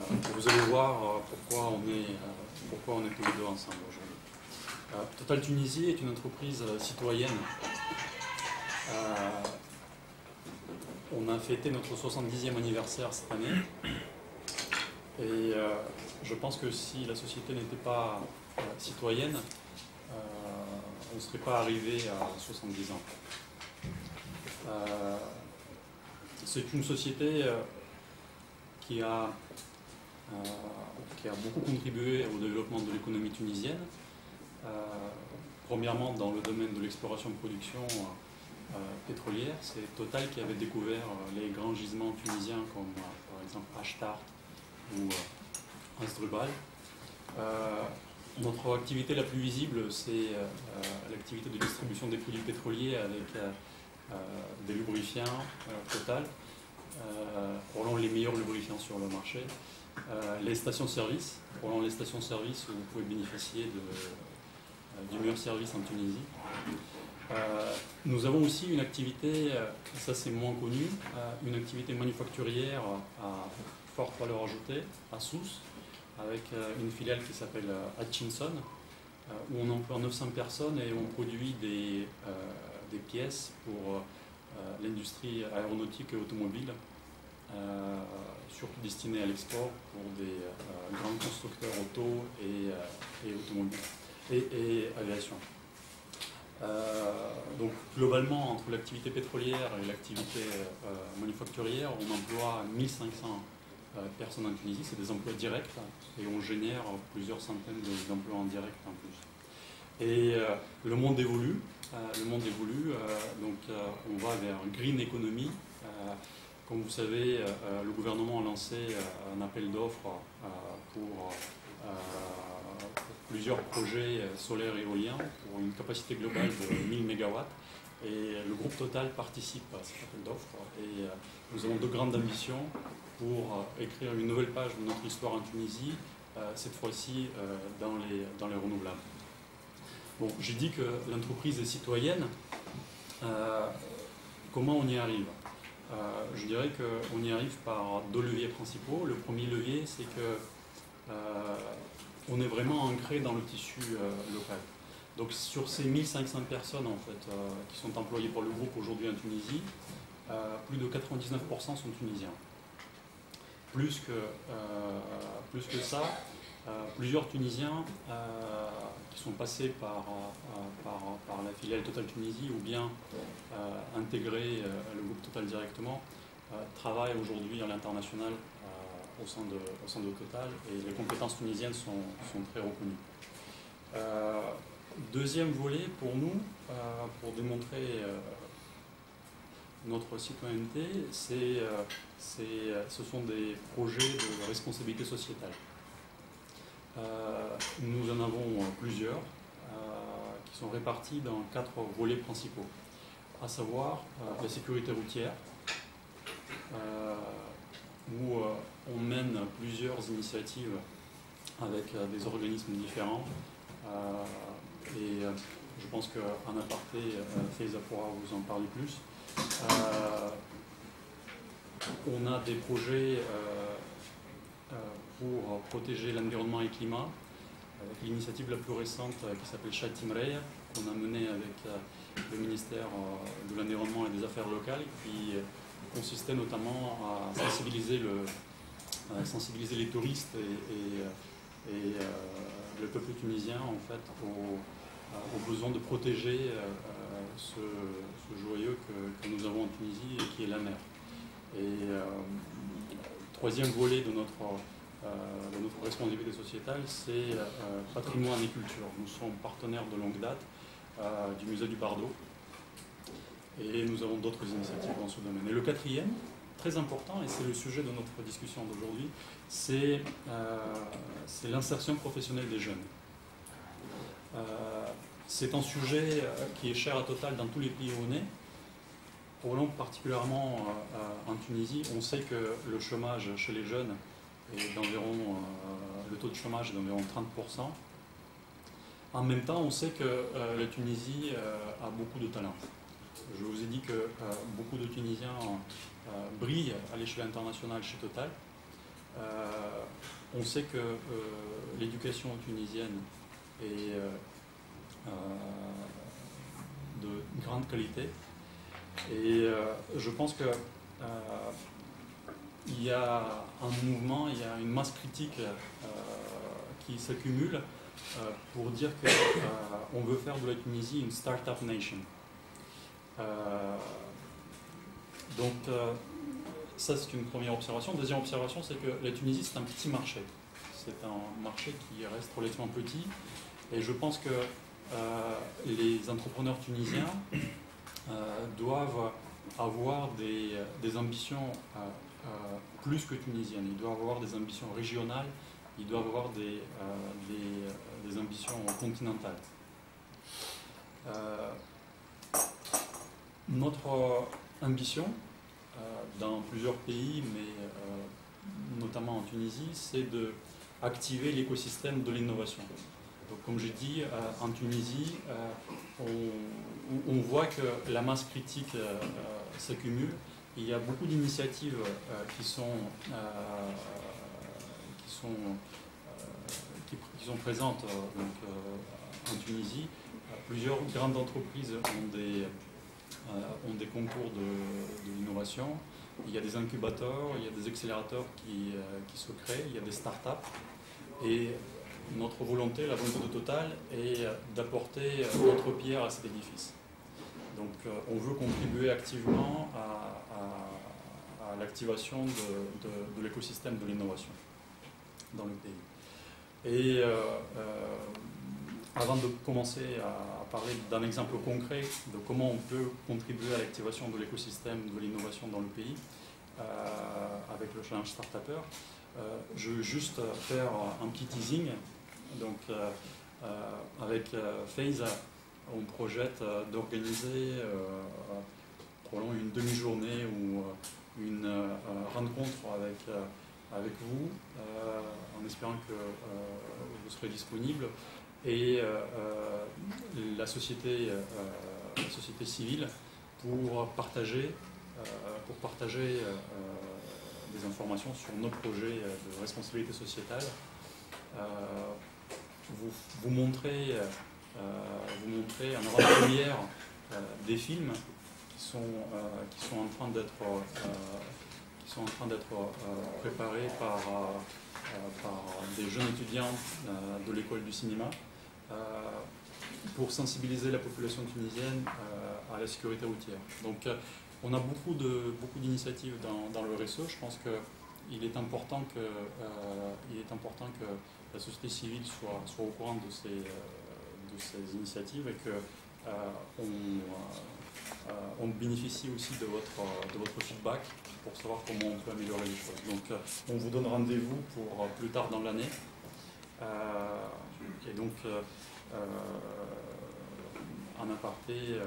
Vous allez voir pourquoi on est tous les deux ensemble aujourd'hui. Total Tunisie est une entreprise citoyenne. On a fêté notre 70e anniversaire cette année. Et je pense que si la société n'était pas citoyenne, on ne serait pas arrivé à 70 ans. C'est une société qui a beaucoup contribué au développement de l'économie tunisienne. Premièrement, dans le domaine de l'exploration-production pétrolière, c'est Total qui avait découvert les grands gisements tunisiens comme par exemple Ashtart ou Hasdrubal. Notre activité la plus visible, c'est l'activité de distribution des produits pétroliers avec des lubrifiants Total, probablement les meilleurs lubrifiants sur le marché. Les stations-service, probablement les stations-service où vous pouvez bénéficier du meilleur service en Tunisie. Nous avons aussi une activité, ça c'est moins connu, une activité manufacturière à forte valeur ajoutée, à Sousse, avec une filiale qui s'appelle Hutchinson, où on emploie 900 personnes et on produit des pièces pour l'industrie aéronautique et automobile, surtout destinées à l'export pour des grands constructeurs auto et automobiles et aviation. Donc globalement, entre l'activité pétrolière et l'activité manufacturière, on emploie 1500 personnes en Tunisie, c'est des emplois directs et on génère plusieurs centaines d'emplois en direct en plus. Et le monde évolue, donc on va vers green economy. Comme vous savez, le gouvernement a lancé un appel d'offres pour plusieurs projets solaires et éoliens pour une capacité globale de 1000 MW. Et le groupe Total participe à cet appel d'offres. Et nous avons de grandes ambitions pour écrire une nouvelle page de notre histoire en Tunisie, cette fois-ci dans les renouvelables. Bon, j'ai dit que l'entreprise est citoyenne. Comment on y arrive ? Je dirais qu'on y arrive par deux leviers principaux. Le premier levier, c'est que on est vraiment ancré dans le tissu local. Donc sur ces 1500 personnes en fait, qui sont employées par le groupe aujourd'hui en Tunisie, plus de 99% sont tunisiens. Plus que ça, plusieurs Tunisiens qui sont passés par la filiale Total Tunisie ou bien intégrés le groupe Total directement, travaillent aujourd'hui à l'international au sein de Total et les compétences tunisiennes sont très reconnues. Deuxième volet pour nous, pour démontrer notre citoyenneté, ce sont des projets de responsabilité sociétale. Nous en avons plusieurs qui sont répartis dans 4 volets principaux, à savoir la sécurité routière, où on mène plusieurs initiatives avec des organismes différents. Et je pense qu'en aparté, Faiza pourra vous en parler plus. On a des projets pour protéger l'environnement et le climat, avec l'initiative la plus récente qui s'appelle Chatimreya, qu'on a menée avec le ministère de l'Environnement et des Affaires locales, qui consistait notamment à sensibiliser les touristes et le peuple tunisien en fait, au besoin de protéger ce joyau que nous avons en Tunisie et qui est la mer. Et troisième volet de notre responsabilité sociétale, c'est patrimoine et culture. Nous sommes partenaires de longue date du musée du Bardo et nous avons d'autres initiatives dans ce domaine. Et le quatrième, très important, et c'est le sujet de notre discussion d'aujourd'hui, c'est l'insertion professionnelle des jeunes. C'est un sujet qui est cher à Total dans tous les pays où on est. Pour nous, particulièrement en Tunisie, on sait que le chômage chez les jeunes est d'environ, le taux de chômage est d'environ 30%. En même temps, on sait que la Tunisie a beaucoup de talent. Je vous ai dit que beaucoup de Tunisiens brillent à l'échelle internationale chez Total. On sait que l'éducation tunisienne est de grande qualité et je pense que il y a un mouvement, il y a une masse critique qui s'accumule pour dire qu'on veut faire de la Tunisie une start-up nation. Donc ça c'est une première observation. Deuxième observation, c'est que la Tunisie c'est un petit marché. C'est un marché qui reste relativement petit et je pense que les entrepreneurs tunisiens doivent avoir des ambitions plus que tunisiennes. Ils doivent avoir des ambitions régionales, ils doivent avoir des ambitions continentales. Notre ambition dans plusieurs pays, mais notamment en Tunisie, c'est d'activer l'écosystème de l'innovation. Donc, comme j'ai dit, en Tunisie, on voit que la masse critique s'accumule. Il y a beaucoup d'initiatives qui sont présentes en Tunisie. Plusieurs grandes entreprises ont des concours de l'innovation. Il y a des incubateurs, il y a des accélérateurs qui se créent, il y a des startups. Et notre volonté, la volonté de Total, est d'apporter notre pierre à cet édifice. Donc on veut contribuer activement à l'activation de l'écosystème de l'innovation dans le pays. Et avant de commencer à parler d'un exemple concret de comment on peut contribuer à l'activation de l'écosystème de l'innovation dans le pays, avec le challenge Start-Upper, je veux juste faire un petit teasing. Donc, avec FaZe, on projette d'organiser probablement une demi-journée ou une rencontre avec vous, en espérant que vous serez disponible, et la société civile pour partager des informations sur nos projets de responsabilité sociétale. Vous montrer en avant-première des films qui sont en train d'être préparés par des jeunes étudiants de l'école du cinéma pour sensibiliser la population tunisienne à la sécurité routière. Donc on a beaucoup d'initiatives dans le RSE. Je pense qu'il est important que la société civile soit au courant de ces initiatives et qu'on bénéficie aussi de votre feedback pour savoir comment on peut améliorer les choses. Donc on vous donne rendez-vous pour plus tard dans l'année. Et donc en aparté,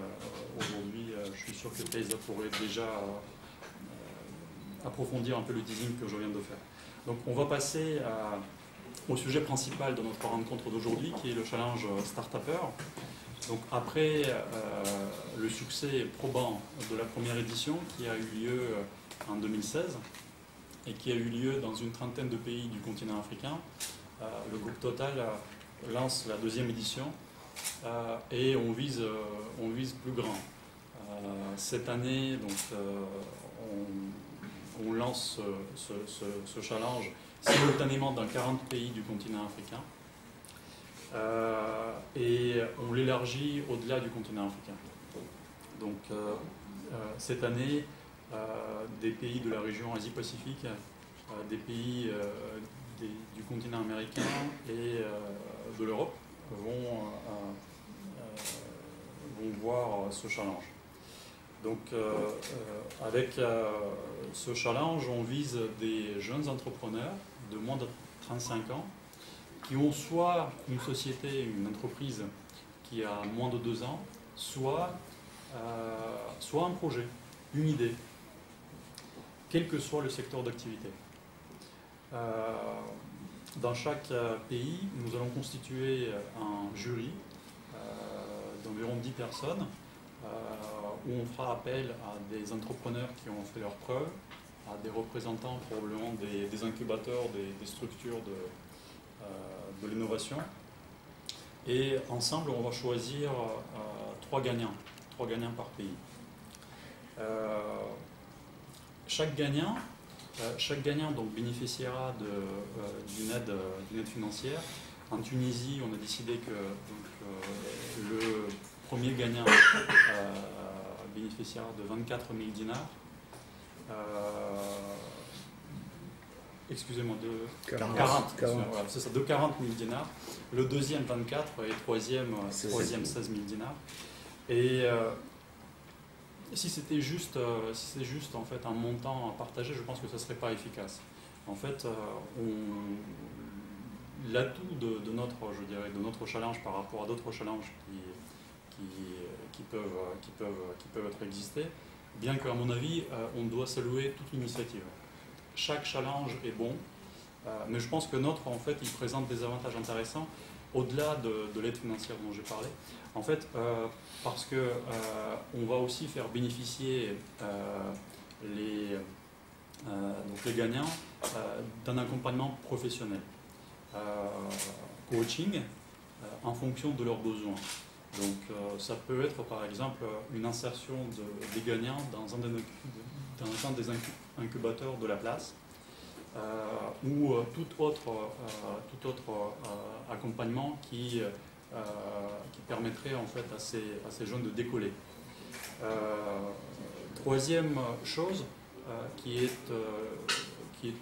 aujourd'hui, je suis sûr que FaZe pourrait déjà approfondir un peu le teasing que je viens de faire. Donc on va passer au sujet principal de notre rencontre d'aujourd'hui, qui est le challenge Start-Upper. Donc après le succès probant de la première édition qui a eu lieu en 2016 et qui a eu lieu dans une trentaine de pays du continent africain, le groupe Total lance la deuxième édition et on vise plus grand. Cette année, donc, on lance ce challenge simultanément dans 40 pays du continent africain et on l'élargit au-delà du continent africain. Donc cette année, des pays de la région Asie-Pacifique, des pays du continent américain et de l'Europe vont voir ce challenge. Donc avec ce challenge, on vise des jeunes entrepreneurs de moins de 35 ans qui ont soit une société, une entreprise qui a moins de 2 ans, soit un projet, une idée, quel que soit le secteur d'activité. Dans chaque pays, nous allons constituer un jury d'environ 10 personnes où on fera appel à des entrepreneurs qui ont fait leurs preuves, à des représentants probablement des incubateurs, des structures de l'innovation. Et ensemble, on va choisir 3 gagnants par pays. Chaque gagnant donc, bénéficiera d'une aide financière. En Tunisie, on a décidé que le premier gagnant bénéficiera de 24 000 dinars. Excusez-moi, de 40. Voilà, c'est ça, de 40 000 dinars. Le deuxième 24 et troisième 16 000 dinars. Et si c'était juste en fait un montant à partager, je pense que ça ne serait pas efficace. En fait, l'atout de notre challenge par rapport à d'autres challenges qui peuvent être existés, bien qu'à mon avis, on doit saluer toute l'initiative. Chaque challenge est bon, mais je pense que notre, en fait, il présente des avantages intéressants au-delà de l'aide financière dont j'ai parlé. En fait, parce que on va aussi faire bénéficier donc les gagnants d'un accompagnement professionnel, coaching en fonction de leurs besoins. Donc ça peut être par exemple une insertion des gagnants dans un des incubateurs de la place, ou tout autre accompagnement qui permettrait en fait à ces jeunes de décoller. Troisième chose qui est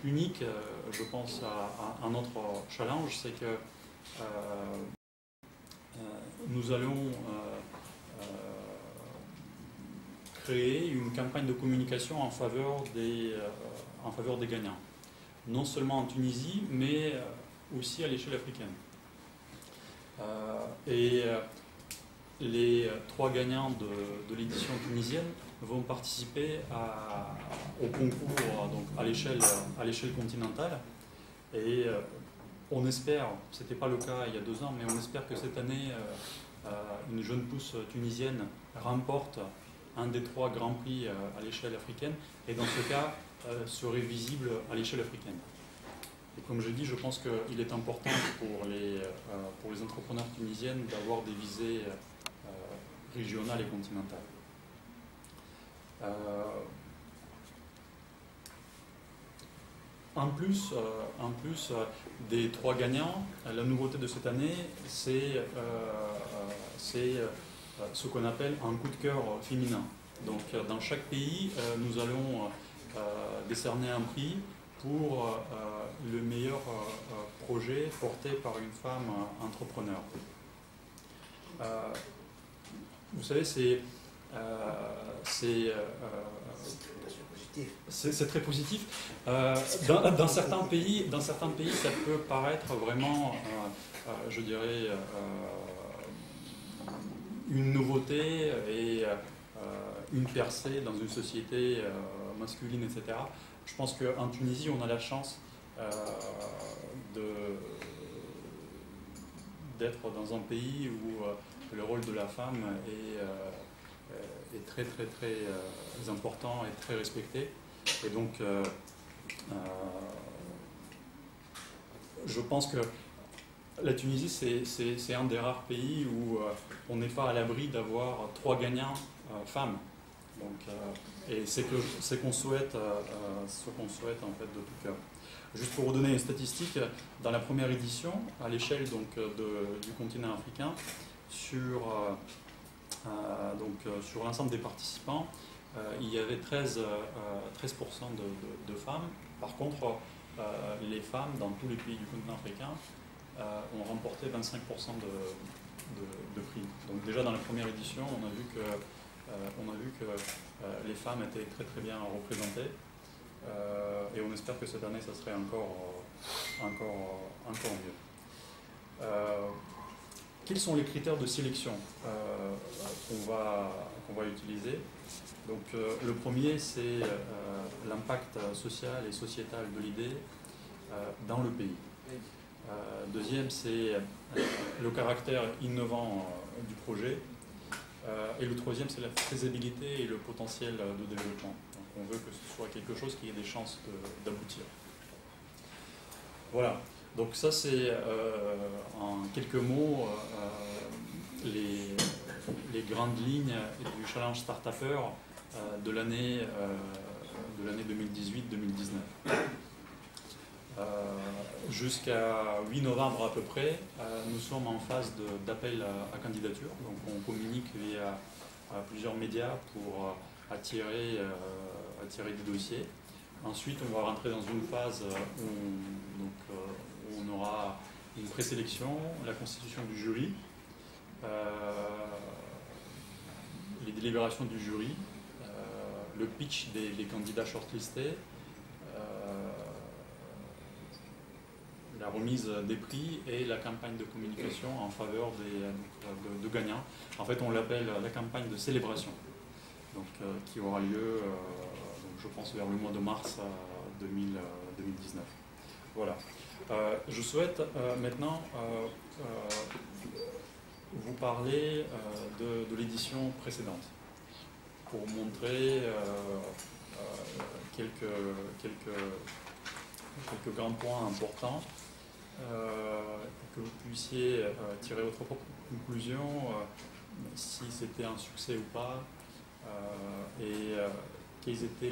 unique, je pense, à notre challenge, c'est que nous allons créer une campagne de communication en faveur des gagnants. Non seulement en Tunisie, mais aussi à l'échelle africaine. Les 3 gagnants de l'édition tunisienne vont participer au concours donc à l'échelle continentale. Et on espère, ce n'était pas le cas il y a 2 ans, mais on espère que cette année, une jeune pousse tunisienne remporte un des 3 grands prix à l'échelle africaine, et dans ce cas, serait visible à l'échelle africaine. Et comme je dis, je pense qu'il est important pour les entrepreneurs tunisiennes d'avoir des visées régionales et continentales. En plus des 3 gagnants, la nouveauté de cette année, c'est ce qu'on appelle un coup de cœur féminin. Donc dans chaque pays, nous allons décerner un prix pour le meilleur projet porté par une femme entrepreneur. Vous savez, c'est très positif. Dans certains pays, ça peut paraître vraiment, je dirais, une nouveauté et une percée dans une société masculine, etc. Je pense qu'en Tunisie, on a la chance d'être dans un pays où le rôle de la femme est très très très important et très respecté. Et donc, je pense que la Tunisie, c'est un des rares pays où on n'est pas à l'abri d'avoir 3 gagnants femmes. Donc, et c'est ce qu'on souhaite en fait de tout cœur. Juste pour vous donner une statistique, dans la première édition, à l'échelle du continent africain, sur l'ensemble des participants, il y avait 13% de femmes. Par contre, les femmes dans tous les pays du continent africain ont remporté 25% de prix. Donc déjà dans la première édition, on a vu que les femmes étaient très très bien représentées, et on espère que cette année ça serait encore mieux. Quels sont les critères de sélection qu'on va utiliser? Donc le premier, c'est l'impact social et sociétal de l'idée dans le pays. Deuxième, c'est le caractère innovant du projet. Et le troisième, c'est la faisabilité et le potentiel de développement. on veut que ce soit quelque chose qui ait des chances d'aboutir. Voilà, donc ça c'est en quelques mots les grandes lignes du challenge Start-Upper de l'année 2018-2019. Jusqu'à 8 novembre à peu près, nous sommes en phase d'appel à candidature. Donc on communique via plusieurs médias pour attirer des dossiers. Ensuite, on va rentrer dans une phase où on aura une présélection, la constitution du jury, les délibérations du jury, le pitch des candidats shortlistés, la remise des prix et la campagne de communication en faveur de gagnants. En fait, on l'appelle la campagne de célébration, donc, qui aura lieu, je pense, vers le mois de mars 2019. Voilà. Je souhaite maintenant vous parler de l'édition précédente pour montrer quelques grands points importants pour que vous puissiez tirer votre propre conclusion si c'était un succès ou pas et quels étaient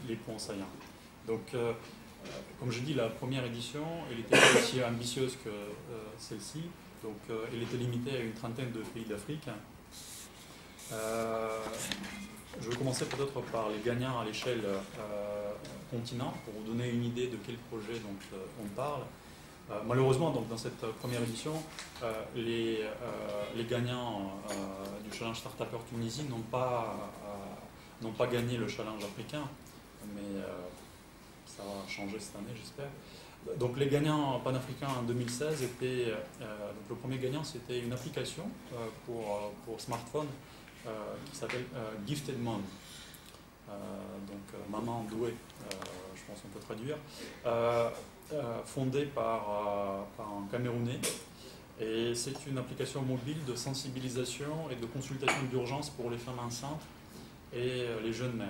les points saillants. Donc, comme je dis, la première édition, elle était pas aussi ambitieuse que celle-ci. Donc, elle était limitée à une trentaine de pays d'Afrique. Je vais commencer peut-être par les gagnants à l'échelle continent, pour vous donner une idée de quel projet on parle. Malheureusement, donc, dans cette première édition, les gagnants du Challenge Start-Upper Tunisie n'ont pas gagné le Challenge africain, mais ça va changer cette année, j'espère. Donc les gagnants panafricains en 2016 étaient, donc le premier gagnant c'était une application pour smartphone qui s'appelle Gifted Mom, donc maman douée, je pense qu'on peut traduire, fondée par un Camerounais, et c'est une application mobile de sensibilisation et de consultation d'urgence pour les femmes enceintes et les jeunes mères.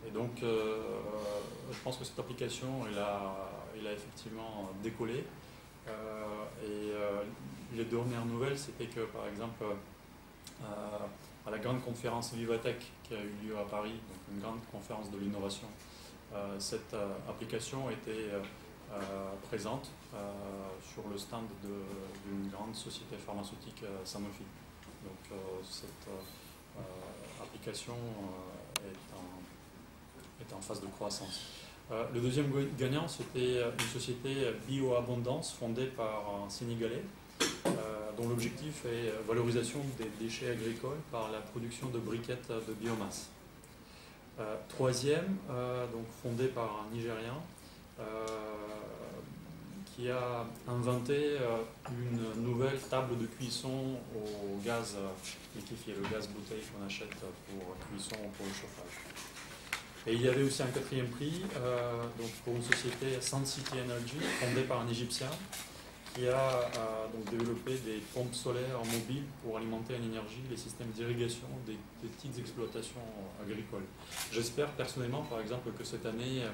Et donc, je pense que cette application, elle a effectivement décollé. Et les dernières nouvelles, c'était que, par exemple, à la grande conférence Vivatech qui a eu lieu à Paris, donc une grande conférence de l'innovation, cette application était présente sur le stand d'une grande société pharmaceutique Sanofi. Donc, cette application est en phase de croissance. Le deuxième gagnant, c'était une société BioAbondance fondée par un Sénégalais, dont l'objectif est valorisation des déchets agricoles par la production de briquettes de biomasse. Troisième, donc fondé par un Nigérian, qui a inventé une nouvelle table de cuisson au gaz liquéfié, le gaz bouteille qu'on achète pour cuisson ou pour le chauffage. Et il y avait aussi un quatrième prix donc pour une société Sun City Energy, fondée par un Égyptien, qui a donc développé des pompes solaires mobiles pour alimenter en énergie les systèmes d'irrigation des petites exploitations agricoles. J'espère personnellement, par exemple, que cette année,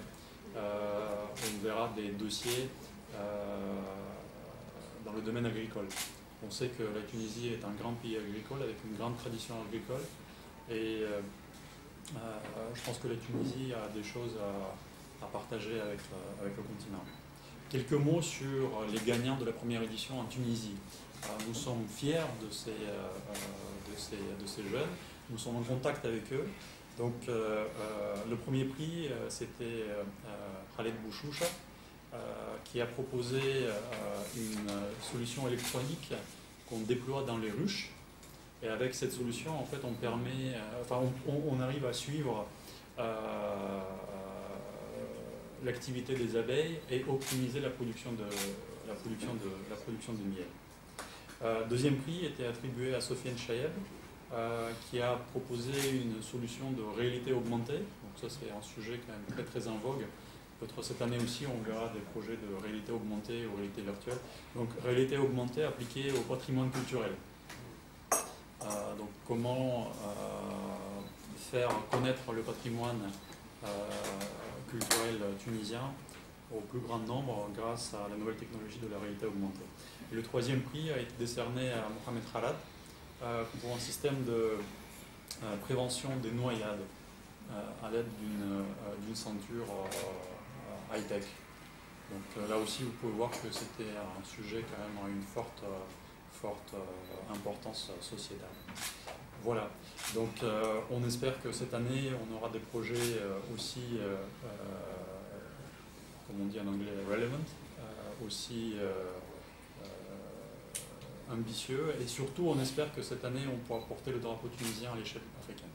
on verra des dossiers dans le domaine agricole. On sait que la Tunisie est un grand pays agricole avec une grande tradition agricole et je pense que la Tunisie a des choses à partager avec le continent. Quelques mots sur les gagnants de la première édition en Tunisie. Nous sommes fiers de ces jeunes, nous sommes en contact avec eux. Donc le premier prix, c'était Khaled Bouchoucha, qui a proposé une solution électronique qu'on déploie dans les ruches. Et avec cette solution, en fait, on arrive à suivre l'activité des abeilles et optimiser la production de miel. Deuxième prix était attribué à Sofiane Chayeb, qui a proposé une solution de réalité augmentée. Donc ça, c'est un sujet quand même très très en vogue. Peut-être cette année aussi, on verra des projets de réalité augmentée ou réalité virtuelle. Donc réalité augmentée appliquée au patrimoine culturel. Donc comment faire connaître le patrimoine culturel tunisien au plus grand nombre grâce à la nouvelle technologie de la réalité augmentée. Et le troisième prix a été décerné à Mohamed Khalad pour un système de prévention des noyades à l'aide d'une ceinture high-tech. Donc là aussi, vous pouvez voir que c'était un sujet quand même à une forte importance sociétale. Voilà, donc on espère que cette année, on aura des projets aussi, comme on dit en anglais, relevant, aussi ambitieux, et surtout on espère que cette année, on pourra porter le drapeau tunisien à l'échelle africaine.